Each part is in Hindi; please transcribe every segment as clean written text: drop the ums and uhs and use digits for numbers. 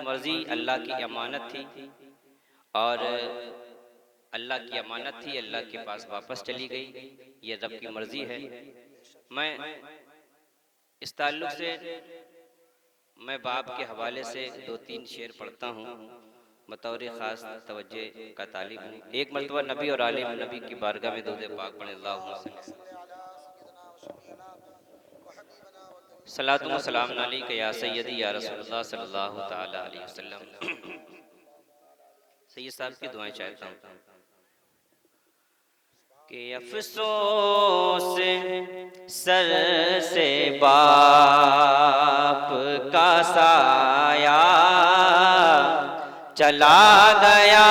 मर्जी अल्लाह की अमानत थी और अल्लाह की अमानत थी, अल्लाह के पास वापस चली गई, ये रब की मर्जी है। मैं इस ताल्लुक से मैं बाप के हवाले से 2-3 शेर पढ़ता हूँ, बतौर ख़ास तवज्जे का तालिब हूँ। एक मरतबा नबी और आलिम नबी की बारगाह में दुरूद पाक पढ़े, सलातु व सलाम अलैका या सय्यदी या रसूलुल्लाह सल्लल्लाहु तआला अलैहि वसल्लम। सैयद साहब की दुआएं चाहता हूँ कि अफसोस सर से बाप का साया चला गया,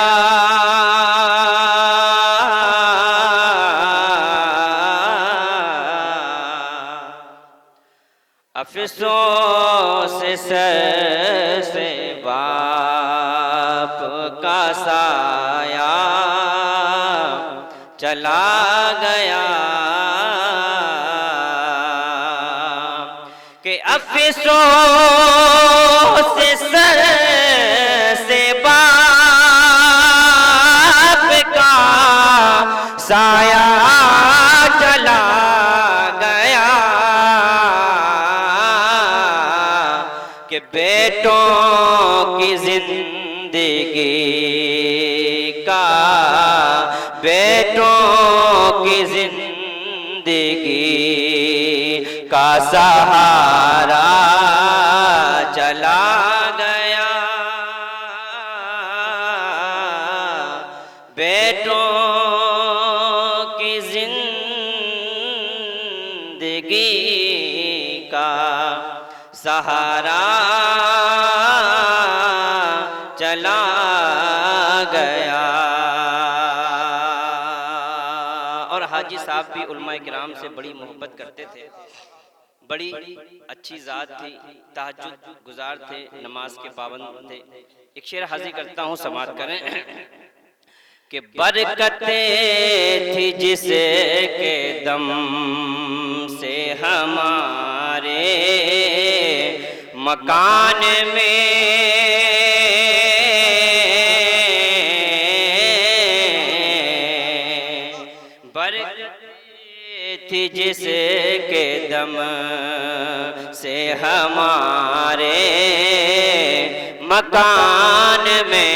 अफसोस सर से बाप का साया चला गया, कि अफसोस सर से बाप का साया चला गया, कि बेटों की जिंदगी का, बेटों की जिंदगी का सहारा चला गया, बेटों की जिंदगी का सहारा चला गया। और हाजी साहब भी उलमाए किराम से बड़ी मोहब्बत करते थे, बड़ी अच्छी ज़ात थी, तहज्जुद गुजार थे, नमाज के पाबंद थे। एक शेर हाजिर करता हूँ, समाअत करें कि बरकतें थी जिसके दम से हमारे मकान में, बरकतें थी जिसके दम से हमारे मकान में,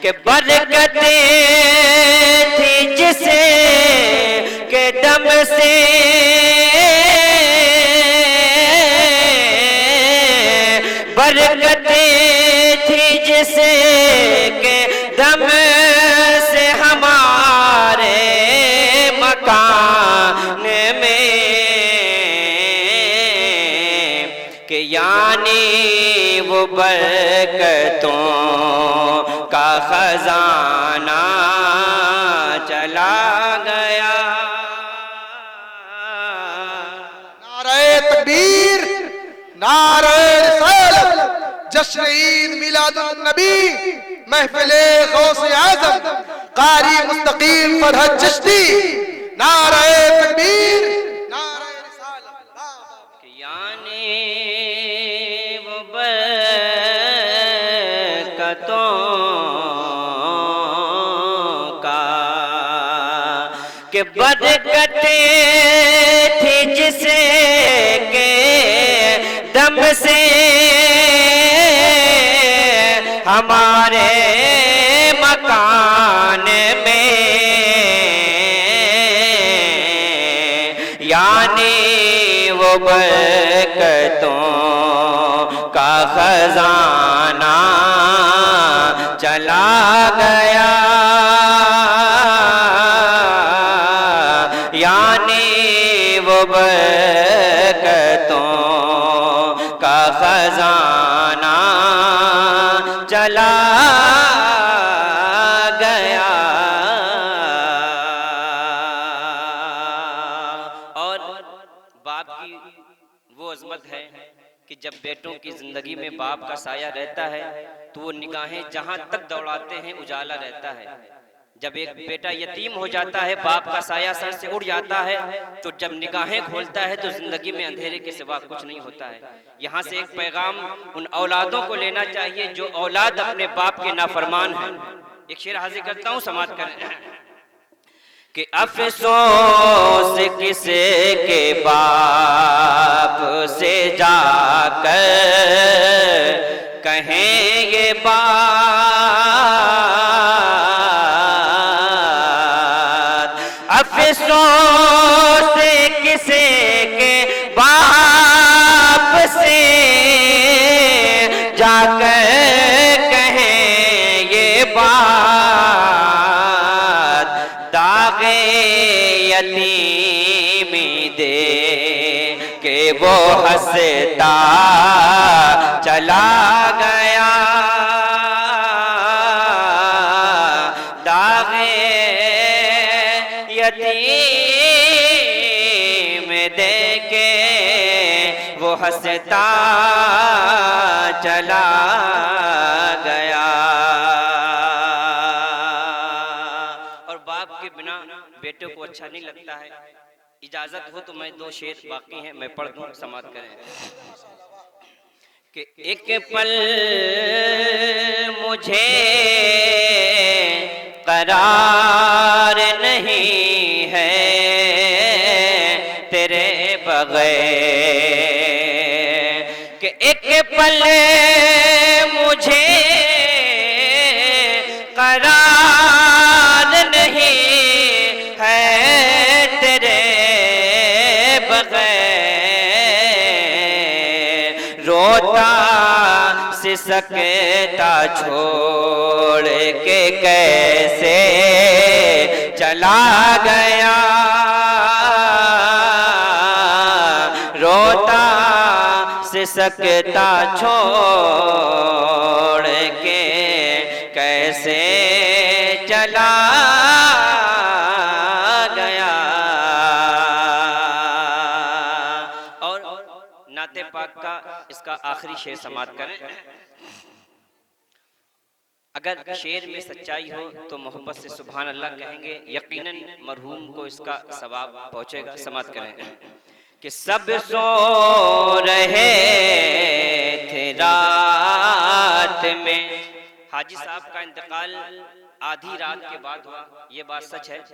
के बरकतें थी जिसे के दम से बरकतें थी जिसे के दम से हमारे मकान में, के यानी वो बरकतों का खजाना चला गया। नारे तकबीर, नारे रिसालत, जश्न ईद मिलादुन नबी, महफिले गौसे आज़म कारी मुस्तकीम फरहद चिश्ती। नारे तकबीर, नारे रिसालत। यानी वो बरकतों का, के बरकतें थी जिसे के दम से हमारे मकान में, यानी वो बरकतों का खजाना चला गया, यानी वो बरकतों का खजाना चला गया। और बाप की वो अज़मत है कि जब बेटों की जिंदगी में बाप का साया रहता है तो वो निगाहें जहां तक दौड़ाते हैं उजाला रहता है। जब एक बेटा यतीम हो जाता है, बाप का साया सर से उड़ जाता है, तो जब निगाहें खोलता है तो जिंदगी में अंधेरे के सिवा कुछ नहीं होता है। यहाँ से एक पैगाम उन औलादों को लेना चाहिए जो औलाद अपने बाप के नाफरमान हैं। एक शेर हाजिर करता हूँ, समाज करें कि अफसोस किसे के बाप से जाकर कहेंगे बात, अफसोस किसे के बाप से जाकर कहेंगे बात, दागे यतीमी दे के वो हंसता चला गया, दागे यतीम दे के वो हंसता चला गया। और बाप के बिना बेटे को अच्छा नहीं लगता है। इजाजत हो तो मैं दो शेर बाकी हैं, मैं पढ़ दूं, समाप्त करें कि एक पल मुझे करार नहीं है तेरे बगैर, कि एक पल मुझे करार नहीं है तेरे बगैर, रोता सिसकता छोड़ के कैसे चला गया, रोता सिसकता छोड़ के कैसे चला गया। और नाते पाक का इसका आखिरी शेर समाप्त करें। अगर शेर में सच्चाई हो तो मोहब्बत से सुभान अल्लाह कहेंगे, यकीनन मरहूम को इसका सवाब पहुंचेगा। समाप्त करें कि सब सो रहे थे रात में, हाजी साहब का इंतकाल आधी रात के बाद हुआ, ये बात सच है।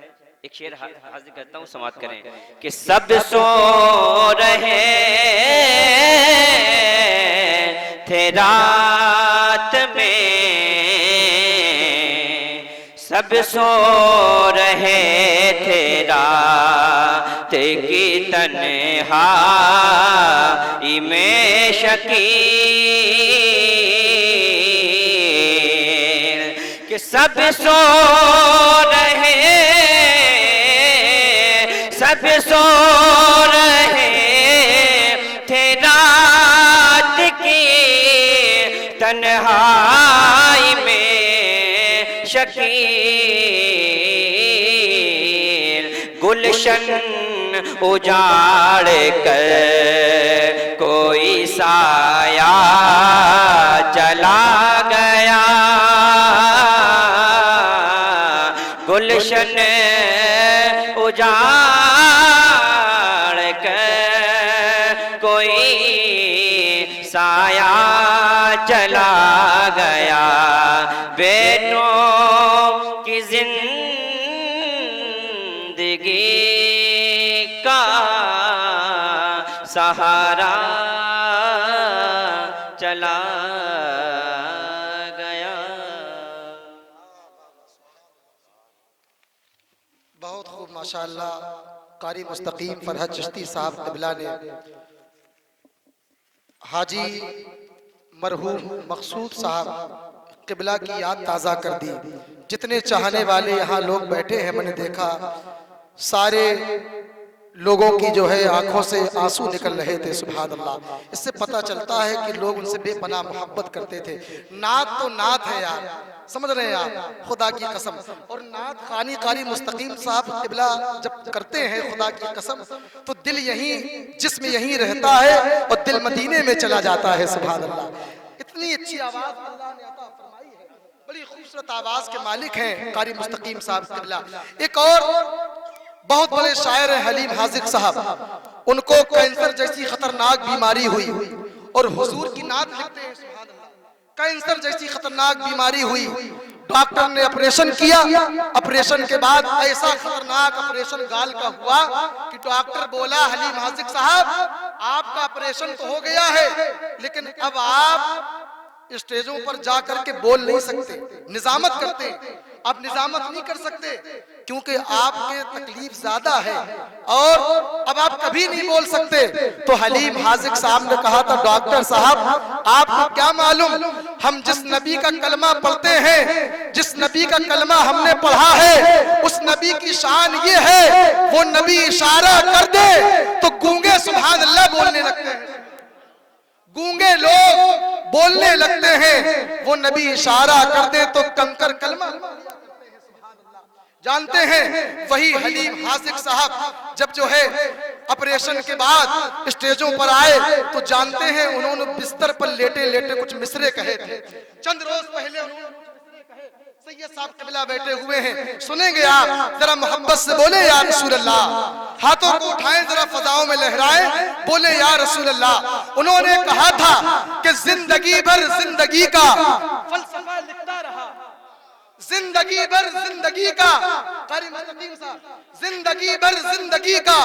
एक शेर हाजिर करता हूँ, समाप्त करें कि सब सो रहे थे रात में, सब सो रहे थे रात की तन्हाई में शकील, कि सब सो रहे, सब सो रहे थे रात की तन्हाई में शकील, गुलशन उजाड़ कर कोई साया चला गया, गुलशन उजाड़ कर कोई साया चला गया, बेटों की जिंदगी का सहारा चला गया। बहुत खूब माशाअल्लाह। कारी मुस्तकीम फरहत चिश्ती साहब क़िबला ने हाजी मरहूम मकसूद साहब क़िबला की याद ताज़ा कर दी। जितने चाहने वाले यहाँ लोग बैठे हैं, मैंने देखा सारे लोगों की जो है आंखों से आंसू निकल रहे थे। सुभान अल्लाह। इससे पता चलता है कि लोग उनसे बेपनाह मोहब्बत करते थे। नात तो नात है यार, समझ रहे हैं आप, खुदा की कसम। और नात खानी कारी मुस्तकीम साहब क़िबला जब करते हैं खुदा की कसम, तो दिल यहीं जिस्म यहीं रहता है और दिल मदीने में चला जाता है। सुभान अल्लाह। इतनी अच्छी आवाज अल्लाह ने अता फरमाई है। बड़ी खूबसूरत आवाज के मालिक हैं कारी मुस्तकीम साहब क़िबला। एक और बहुत बड़े शायर हैं हलीम हाजिक साहब, उनको कैंसर जैसी खतरनाक बीमारी हुई और हुजूर की नात लिखते हैं सुभान अल्लाह। कैंसर जैसी खतरनाक बीमारी हुई, डॉक्टर ने ऑपरेशन किया, ऑपरेशन के बाद ऐसा खतरनाक ऑपरेशन गाल का हुआ कि डॉक्टर बोला हलीम हाजिक साहब आपका ऑपरेशन तो हो गया है, लेकिन अब आप स्टेजों पर जाकर के बोल नहीं सकते, निजामत करते, आप निजामत नहीं कर सकते क्योंकि आपके तकलीफ ज्यादा है और अब आप कभी नहीं बोल सकते। तो हलीम हाजिक साहब ने कहा था डॉक्टर साहब आपको क्या मालूम, हम जिस नबी का कलमा पढ़ते हैं, जिस नबी का कलमा हमने पढ़ा है, उस नबी की शान ये है वो नबी इशारा कर दे तो गूंगे सुभान अल्लाह बोलने लगते हैं, गूंगे लोग बोलने लगते हैं, वो नबी इशारा कर दे तो कंकर कलमा जानते हैं। वही हलीम हाजिक साहब जब जो है ऑपरेशन के बाद स्टेजों पर आए तो जानते हैं उन्होंने बिस्तर पर लेटे लेटे कुछ मिसरे कहे थे। चंद रोज पहले उन्होंने सैयद साहब क़िबला बैठे हुए हैं, सुनेंगे आप, जरा मोहब्बत से बोले या रसूल अल्लाह, हाथों को उठाएं जरा फजाओं में लहराएं, बोले या रसूल अल्लाह। उन्होंने कहा था कि जिंदगी भर जिंदगी का फलसफा लिखता रहा, जिंदगी भर जिंदगी का, जिंदगी भर जिंदगी का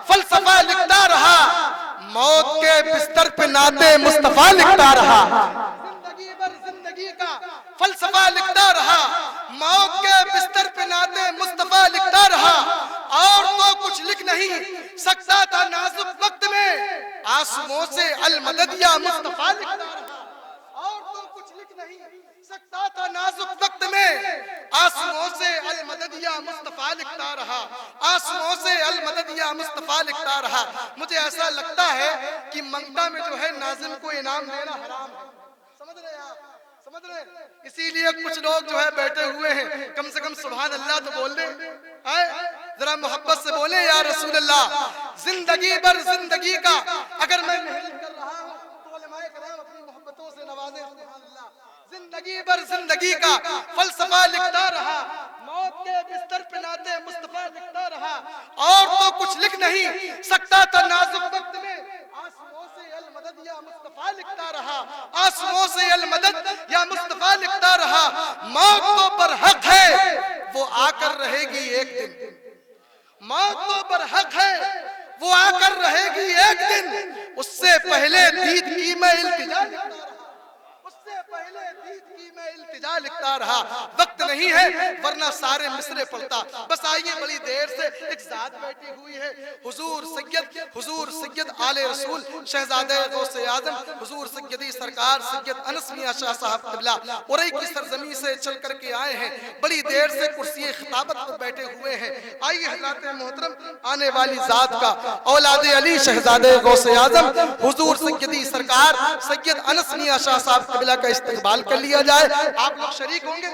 फलसफा लिखता रहा, मौत के बिस्तर पे नाते मुस्तफा लिखता रहा, जिंदगी भर जिंदगी का फलसफा लिखता रहा, मौत के बिस्तर पे नाते मुस्तफा लिखता रहा, और तो कुछ लिख नहीं सकता था नाजुक वक्त में, आंसुओं से अल मदद या मुस्तफा लिखता रहा, और तो कुछ लिख नहीं सकता था नाजुक वक्त में, आंसुओं से अल मदद या मुस्तफा लिखता रहा, आंसुओं से अल मदद या मुस्तफा लिखता रहा। मुझे ऐसा लगता है कि मंगता में जो है नाज़िम को इनाम देना हराम है, समझ रहे हैं आप, समझ रहे, इसीलिए कुछ लोग जो है बैठे हुए हैं, कम से कम सुभान अल्लाह तो बोल दे, जरा मोहब्बत से बोले या रसूल अल्लाह। जिंदगी भर जिंदगी का अगर मैं मेहनत कर रहा हूं तो उलमाए किराम अपनी मोहब्बतों से नवाजे, सुभान अल्लाह। जिंदगी भर जिंदगी का फलसफा लिखता रहा, मौत के बिस्तर पे नाते मुस्तफा लिखता रहा, और तो कुछ लिख नहीं सकता था नाजुक वक्त में, आंसुओं से अल मदद या मुस्तफा लिखता रहा, आंसुओं से अल मदद या मुस्तफा लिखता रहा। मौत तो बरहक है वो आकर रहेगी एक दिन, मौत तो बरहक है वो आकर रहेगी एक दिन, उससे पहले दीद की मैं इल्तिजा लिखता रहा, उससे पहले दीद की मैं इल्तिजा लिखता रहा। वक्त नहीं है वरना सारे मिसरे पढ़ता। बस आइए, बड़ी देर से एक जात बैठी हुई है, हुजूर सैयद आले रसूल शहजादे गौसे आजम हुजूर सैयदी सरकार सैयद अनस मियां शाह साहब क़िबला उरई की सरजमी से चल करके आए हैं, बड़ी देर से कुर्सी खिताबत पर बैठे हुए हैं। आइए हज़रात मोहतरम आने वाली जात का औलादे अली शहजादे गौसे आजम हुजूर सैयदी सरकार सैयद अनस मियां शाह साहब क़िबला का इस्तकबाल कर लिया जाए। आप लोग शरीक होंगे,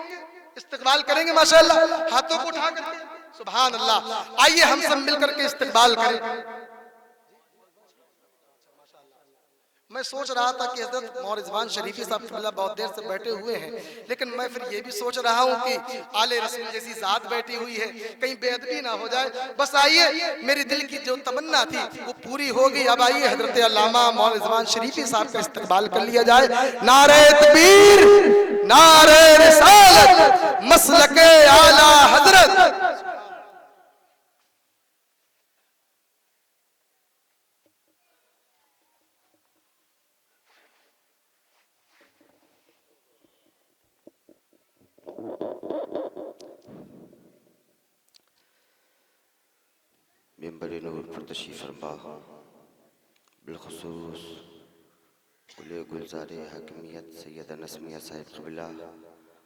इस्तकबाल करेंगे माशाअल्लाह, हाथों को उठा करके सुभान अल्लाह। आइए हम सब मिल करके इस्तकबाल करें। मैं सोच रहा था कि हजरत मौर रिजवान शरीफी साहब क़िबला बहुत देर से बैठे हुए हैं, लेकिन मैं फिर ये भी सोच रहा हूँ कि आले रसूल जैसी जात बैठी हुई है, कहीं बेअदबी ना हो जाए। बस आइए, मेरी दिल की जो तमन्ना थी वो पूरी हो गई। अब आइए हजरत अल्लामा मौर रिजवान शरीफी साहब का इस्तकबाल कर लिया जाए। नारे तकबीर, नारे रिसालत, मसलके आला हजरत। मिंबर नूर पर तशरीफ़ फरमा बिलखुसूस कुले गुलज़ारे हकीमियत सैयद अनस मियां साहिब क़िबला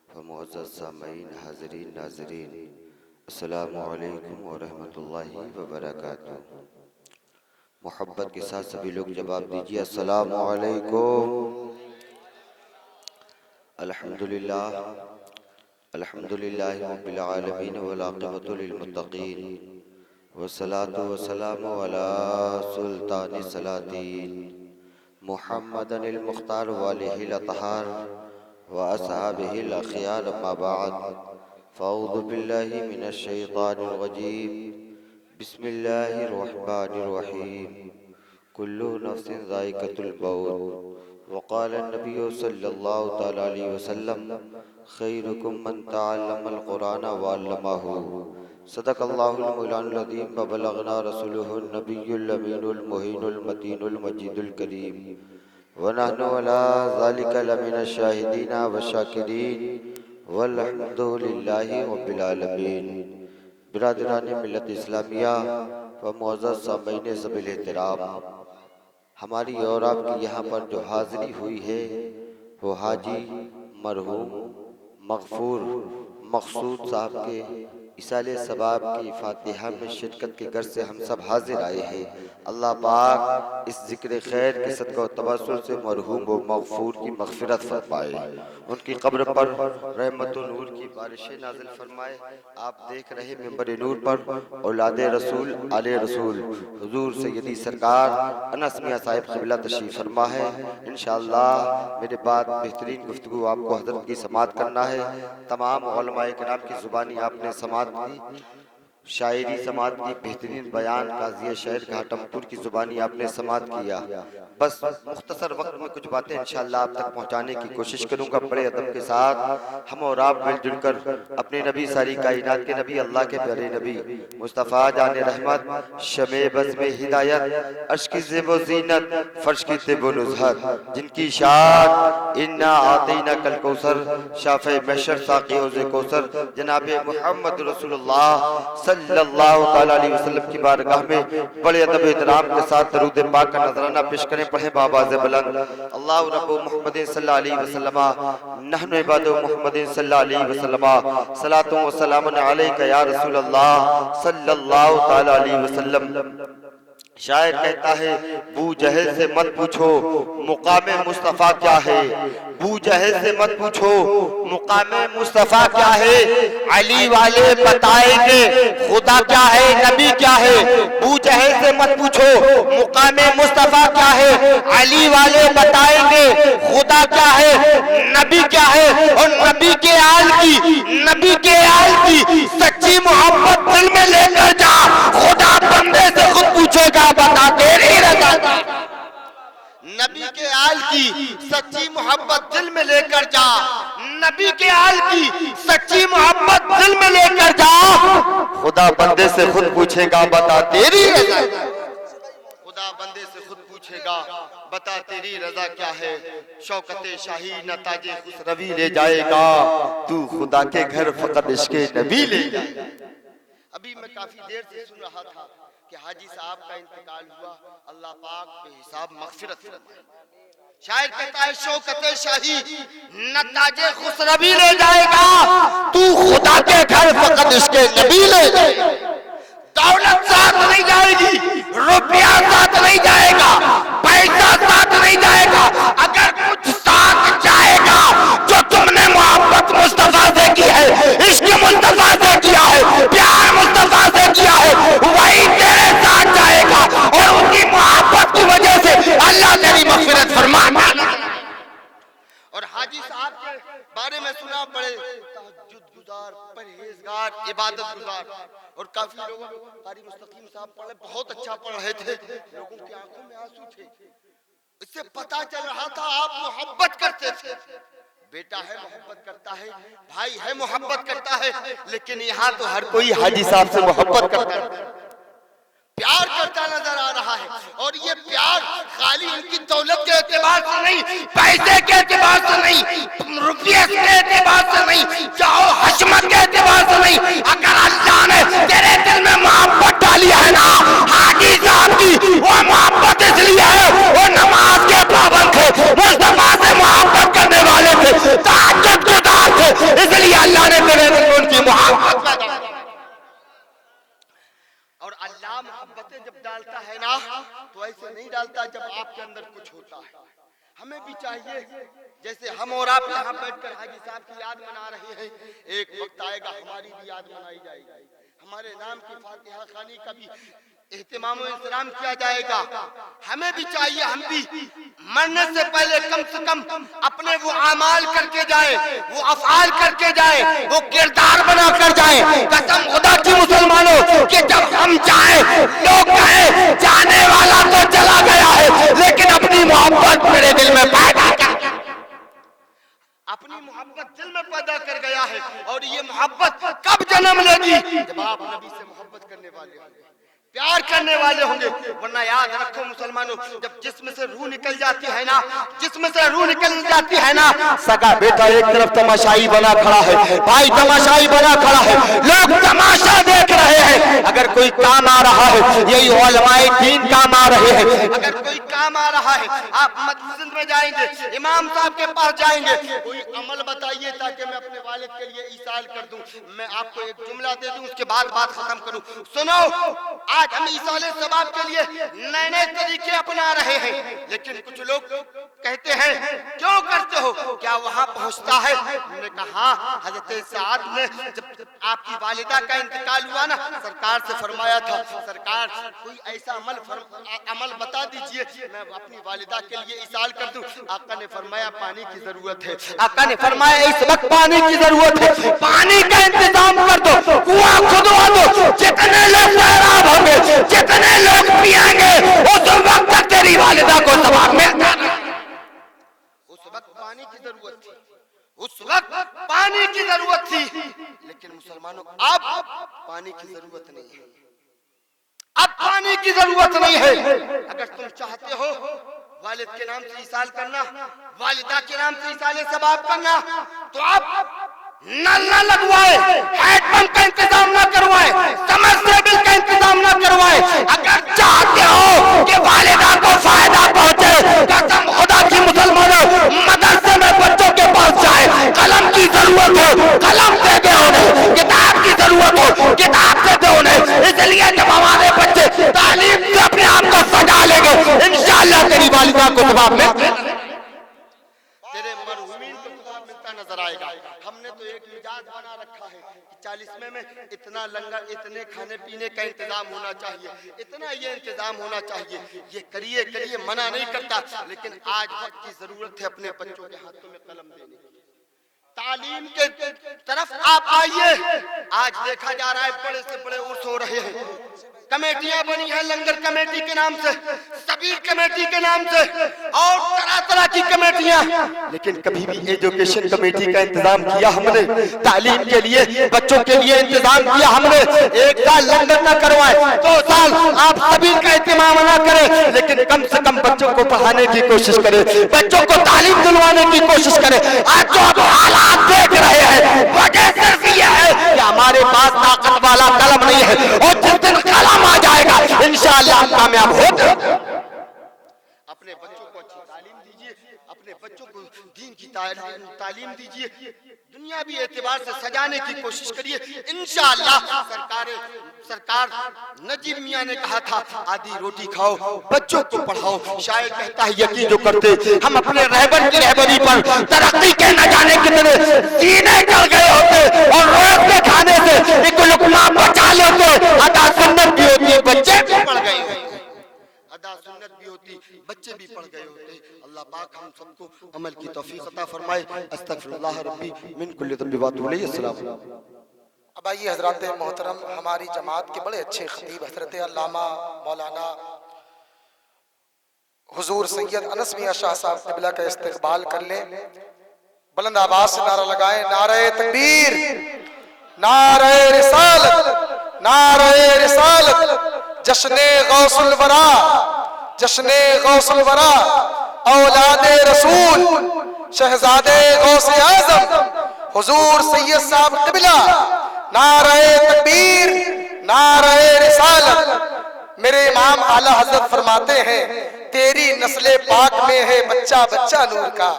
व मुअज़्ज़ज़ सामईन हाज़रीन नाज़रीन, अस्सलामु अलैकुम व रहमतुल्लाहि व बरकातुहू। मोहब्बत के साथ सभी लोग जवाब दीजिए, अस्सलामु अलैकुम। अल्हम्दुलिल्लाह अल्हम्दुलिल्लाहि रब्बिल आलमीन वल आक़िबतु लिल मुत्तक़ीन वस्सलातु वस्सलामु अला सुल्तानिस सलातीन मुहम्मदनिल मुख्तार वालिहिल अतहार व अस्हाबिहिल अखयार अम्मा बाद फ़अऊज़ु बिल्लाहि मिनश शैतानिर रजीम बिस्मिल्लाहिर्रहमानिर्रहीम कुल्लु नफ्सिन ज़ाइक़तुल मौत वक़ाल नबी सल्लल्लाहु तआला अलैहि वसल्लम खैरुकुम मन तअल्लमल कुरान व अल्लमहु सदक़ल्लाहुल मौलानुल अज़ीम व बलगना रसूलुहुन नबियुल अमीनुल मुहीनुल मतीनुल मजीदुल करीम व नहनु अला ज़ालिका लमिनश शाहिदीन व शाकिरीन वल्हम्दुलिल्लाहि रब्बिल आलमीन। बिरादरान मिल्लत इस्लामिया व मुअज़्ज़ज़ सामीईन ज़बिल एहतराम, हमारी और आपकी यहाँ पर जो हाज़िरी हुई है वो हाजी मरहूम मग़फ़ूर मक़सूद साहब के इसाले सवाब की फ़ातिहा में शिरकत के गर्ज से हम सब हाजिर आए हैं। अल्लाह पाक इस ज़िक्र खैर के सदक़ा व तवस्सुल से मरहूम व मग़फ़ूर की मग़फ़िरत फरमाए, उनकी कब्र पर रहमत व नूर की बारिशें नाज़िल फरमाए। आप देख रहे मिंबर नूर पर औलादे रसूल आले रसूल हुज़ूर सैयदी सरकार अनस मियां साहिब क़िबला तशरीफ़ फरमा है। इंशाअल्लाह मेरे बाद बेहतरीन गुफ्तगू आपको हज़रत की समात करना है। तमाम उलमाए किराम की ज़ुबानी आपने समात की, शायरी समात की, बेहतरीन बयान काज़ी शहर घाटमपुर की ज़ुबानी आपने समात किया। बस मुख्तसर वक्त में कुछ बातें इंशाअल्लाह आप तक पहुँचाने की कोशिश करूँगा बड़े अदब के साथ। हम और आप मिलजुल कर अपने नबी सारी कायनात के नबी अल्लाह के प्यारे नबी मुस्तफ़ा जान रहमत शमे बज़ में हिदायत अर्श की ज़ेब व ज़ीनत फर्श की तिब व नुज़हत जिनकी शान इन्ना आतैना कल कौसर शाफ़े महशर साक़ी हौज़े कौसर जनाब मुहम्मद रसूलुल्लाह सल्लल्लाहु तआला अलैहि वसल्लम की बारगाह में बड़े अदब एहतराम के साथ दरूद पाक का नजराना पेश करें। पढ़े बाबाज़ बुलंद अल्लाहु रब्बु मुहम्मदिन सल्लल्लाहु अलैहि वसल्लम नहनु इबादु मुहम्मदिन सल्लल्लाहु अलैहि वसल्लम सलातु व सलामुन अलैका या रसूलल्लाह सल्लल्लाहु तआला अलैहि वसल्लम। शायर कहता है बू जहल से मत पूछो मुकामे मुस्तफ़ा क्या है, बू जहल से मत पूछो मुकामे मुस्तफ़ा क्या है, अली वाले बताएंगे खुदा क्या है नबी क्या है। बू जहल से मत पूछो मुकामे मुस्तफ़ा क्या है, अली वाले बताएंगे खुदा क्या है नबी क्या है। और नबी के आल की सच्ची मोहब्बत दिल में लेकर जा, खुदा बंदे से खुद पूछेगा बता तेरी रज़ा। नबी के आल की सच्ची मोहब्बत दिल में लेकर जा, नबी के आल की सच्ची मोहब्बत दिल में लेकर जा, खुदा बंदे से खुद पूछेगा बता तेरी रज़ा। खुदा बंदे से खुद पूछेगा बता तेरी रज़ा क्या है। शौकते शाही न ताजे खुसरवी ले जाएगा, तू खुदा के घर फकत इश्क़े नबी ले जाएगा। अभी मैं काफी देर से सुन रहा था कि हाजी साहब का इंतकाल हुआ, अल्लाह पाक बेहिसाब मग़फ़िरत फरमाए। शायर कहता है शौकते शाही न ताजे खुसरवी ले जाएगा, तू खुदा के घर फकत इश्क़े नबी ले जाएगा। दौलत साथ नहीं जाएगी, रुपया साथ नहीं जाएगा, पैसा साथ नहीं जाएगा, अगर कुछ साथ जाएगा जो तुमने मोहब्बत मुस्तफा से की है, इश्क मुस्तफा से किया है, प्यार मुस्तफा से किया है, वही तेरे साथ जाएगा। और उनकी मोहब्बत की वजह से अल्लाह तेरी मग़फ़िरत फरमाएगा। और हाजी साहब के बारे में सुना बड़े तहज्जुद गुजार, परहेजगार, इबादत गुजार। और काफी लोगों कारी मुस्तकीम साहब पढ़े, बहुत अच्छा पढ़ रहे थे, लोगों की आंखों में आंसू थे। इससे पता चल रहा था आप मोहब्बत करते थे। बेटा है मोहब्बत करता है, भाई है मोहब्बत करता है, लेकिन यहाँ तो हर कोई हाजी साहब से मोहब्बत करता है, प्यार करता नजर आ रहा है। और ये प्यार खाली उनकी दौलत के एतबार से नहीं, पैसे के एतबार से नहीं, रुपये के एतबार से नहीं, चाहो हशमत के एतबार से नहीं, अगर अल्लाह ने तेरे दिल में मोहब्बत डाली है ना, हाजी साहब की वो मोहब्बत इसलिए है वो नमाज के पाबंद थे, मुस्तफा से मोहब्बत करने वाले थे, तहज्जुद गुज़ार थे, इसलिए अल्लाह ने तेरे दिल में उनकी मोहब्बत पैदा की। और अल्लाह मोहब्बतें जब डालता है ना तो ऐसे नहीं डालता जब आपके अंदर कुछ होता है। हमें भी चाहिए जैसे हम और आप यहाँ बैठकर हाजी साहब की याद मना रहे हैं, एक वक्त आएगा हमारी भी याद मनाई जाएगी, हमारे नाम की फातिहा खानी का भी एहतिमाम इंतजाम किया जाएगा। हमें भी चाहिए, हम भी मरने से पहले कम से कम अपने वो अमाल करके जाए, वो अफआल करके जाए, वो किरदार बना कर जाए। कसम खुदा की मुसलमानों कि जब हम जाए लोग कहे जाने वाला तो चला गया है लेकिन अपनी मोहब्बत मेरे दिल में पैदा कर, अपनी मोहब्बत दिल में पैदा कर गया है। और ये मोहब्बत कब जन्म लेगी? जब आप नबी से मोहब्बत करने वाले होंगे, प्यार करने वाले होंगे। वरना याद रखो मुसलमानों, जब जिस्म से रूह निकल जाती है ना, जिस्म से रूह निकल जाती है ना, सगा बेटा एक तरफ तमाशाई बना खड़ा है, भाई तमाशाई बना खड़ा है, लोग तमाशा देख रहे हैं। अगर कोई काम आ रहा है, यही उलमाए दीन काम आ रहे हैं। अगर कोई काम आ रहा है, आप मस्जिद में जाएंगे, इमाम साहब के पास जाएंगे, कोई अमल बताइए ताकि मैं अपने वालिद के लिए ईसाल कर दूं। मैं आपको एक जुमला दे दूं, उसके बाद बात खत्म करूं। सुनो, आज हम ईसाले सवाब के लिए नए नए तरीके अपना रहे हैं, लेकिन कुछ लोग कहते हैं क्यों करते हो, क्या वहां पहुंचता है? हमने कहा हजरत साद ने जब आपकी वालिदा का इंतकाल हुआ ना, सरकार से फरमाया था, सरकार कोई ऐसा अमल बता दीजिए मैं अपनी वालिदा के लिए ईसाल कर दूं। आका ने फरमाया पानी की जरूरत है। आका ने फरमाया इस वक्त पानी की जरूरत है, पानी का इंतजाम कर दो, कुआं खुदवा दो। जितने लोग सैराब होंगे, जितने लोग पिएंगे, उस वक्त तक तेरी वालिदा को सवाब मिलता है। उस वक्त पानी की जरूरत थी, उस वक्त पानी की जरूरत थी, लेकिन मुसलमानों अब पानी की जरूरत नहीं है। अब पानी की जरूरत नहीं है। अगर तुम चाहते हो वालिद के नाम से ईसाल करना, वालिदा के नाम से ईसाले सवाब करना, तो आप नल न लगवाए, हैंडपंप का इंतजाम न करवाए, समरसेबिल का इंतजाम न करवाए। अगर चाहते हो कि वालिदा को फायदा पहुंचे, कसम खुदा की मुसलमानों, मदरसे में बच्चों के पास जाए, कलम की जरूरत हो कलम दे दे उन्हें, किताब की जरूरत हो किताब दे दे उन्हें। इसलिए जब हमारे बच्चे तालीम से अपने आप को सजा लेंगे, इंशाअल्लाह तेरी वालिदा को जवाब में तेरे मरहूमीन को जवाब मिलता नजर आएगा। हमने तो एक मिजाज बना रखा है कि 40वें में इतना लंगर, इतने खाने पीने का इंतजाम होना चाहिए, इतना ये इंतजाम होना चाहिए। ये करिए करिए, मना नहीं करता, लेकिन आज वक्त की जरूरत है अपने बच्चों के हाथों में कलम देने की। तालीम के तरफ आप आइए। आज देखा जा रहा है बड़े से बड़े उर्स हो रहे हैं, कमेटियां बनी है, लंगर कमेटी के नाम से, सबीर कमेटी के नाम से, और तरह तरह की कमेटियां, लेकिन कभी भी एजुकेशन कमेटी का इंतजाम किया हमने? तालीम के लिए बच्चों के लिए इंतजाम किया हमने? एक साल लंगर न करवाए, 2 साल आप सबीर का इंतजाम न करें, लेकिन कम से कम बच्चों को पढ़ाने की कोशिश करें, बच्चों को तालीम दिलवाने की कोशिश करें। आज जो आप हालात देख रहे हैं, वजह सिर्फ यह है कि हमारे पास ताकत वाला कलम नहीं है, और जिस दिन कलम आ जाएगा इंशाअल्लाह हम कामयाब होंगे। अपने बच्चों को अच्छी तालीम दीजिए, अपने बच्चों को दीन की तालीम दीजिए, दुनियावी एतबार से सजाने की कोशिश करिए। इंशाअल्लाह सरकार नजीब मियां ने कहा था आधी रोटी खाओ, बच्चों को पढ़ाओ। शायद कहता है यकीन जो करते हम अपने रहबर की रहबरी पर तरक्की के न जाने कितने सीने चल गए होते, और रोज के खाने से एक लुकमा बचा लेते। अदा सुन्नत भी होती है, बच्चे भी पढ़ गए होते, अदा सुन्नत भी होती, बच्चे भी पढ़ गए होते। अल्लाह पाक हम सबको अमल की तौफीक अता फरमाए। अस्तगफिरुल्लाह रब्बी मिन कुल्ली ज़ंबि व अतूबु इलैहि। अस्सलाम। अब आइए हजरत मोहतरम, हमारी जमात के बड़े अच्छे खतीब हजरत अल्लामा मौलाना हुजूर सैयद अनस मियां शाह साहब क़िबला का इस्तकबाल कर लें। बुलंद आवाज से नारा लगाएं, नारे तकबीर, नारे रिसालत, नारे रिसालत, जश्ने गौसुल वरा, जश्ने गौसुल वरा, औलादे रसूल, शहजादे गौसे आज़म हुजूर सैयद साहब क़िबला। नारे तकबीर, नारे रिसालत। मेरे इमाम आला हजरत फरमाते हैं तेरी नस्ले पाक में है बच्चा बच्चा नूर का।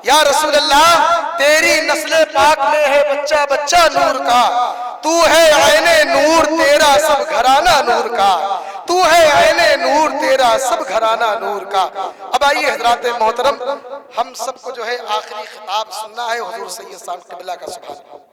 या रसूल अल्लाह, तेरी नस्ले पाक में है बच्चा बच्चा नूर का। तू है आईने नूर, तेरा सब घराना नूर का। तू है आईने नूर, तेरा सब घराना नूर का। अब आइए हजरात मोहतरम, हम सबको जो है आखिरी खिताब सुनना है हुजूर सैयद साहब क़िबला का। सुभान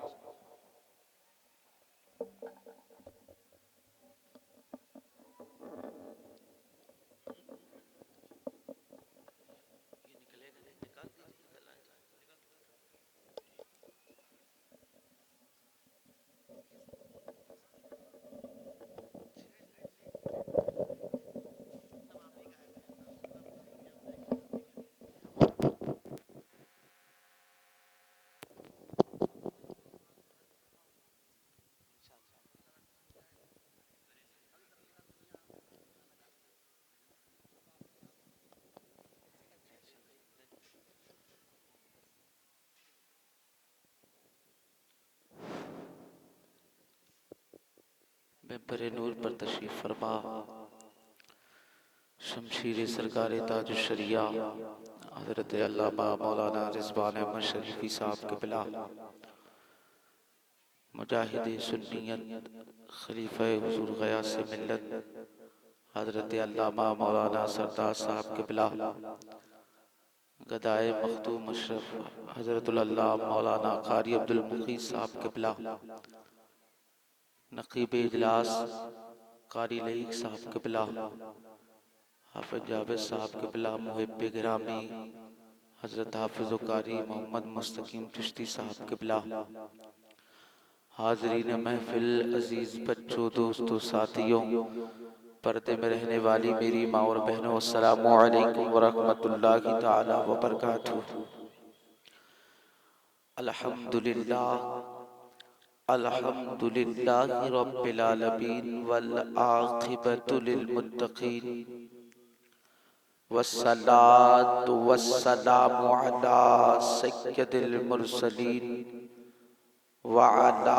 मंबर नूर पर तशरीफ फरमा शमशीर सरकार ताज शरिया हजरत अल्लामा मौलाना रिजवान अहमद शरीफी साहब के बिला मुजाहिद सुन्नियत खलीफा हुजूर गयास मिल्लत हजरत अल्लामा मौलाना सरदार साहब के बिला गदाए मखदूम अशरफ हजरतुल अल्लामा मौलाना कारी अब्दुल मुखी साहब के बिला नकीब इजलास कारी लईक साहब के बिला हाफिज जावेद साहब के बिला मुहिब गिरामी हजरत हाफिज कारी मोहम्मद मुस्तकीम चिश्ती साहब के बिला हाजरीन महफिल अजीज बच्चों दोस्तों साथियों पर्दे में रहने वाली मेरी माँ और बहनों अस्सलामु अलैकुम व रहमतुल्लाहि ताला व बरकातुहू। अल्हम्दुलिल्लाह अल्हम्दुलिल्लाहि रब्बिल आलमीन वल आक़िबतु लिल मुत्तक़ीन वस्सलातु वस्सलामु अला सय्यदिल मुरसलीन व अला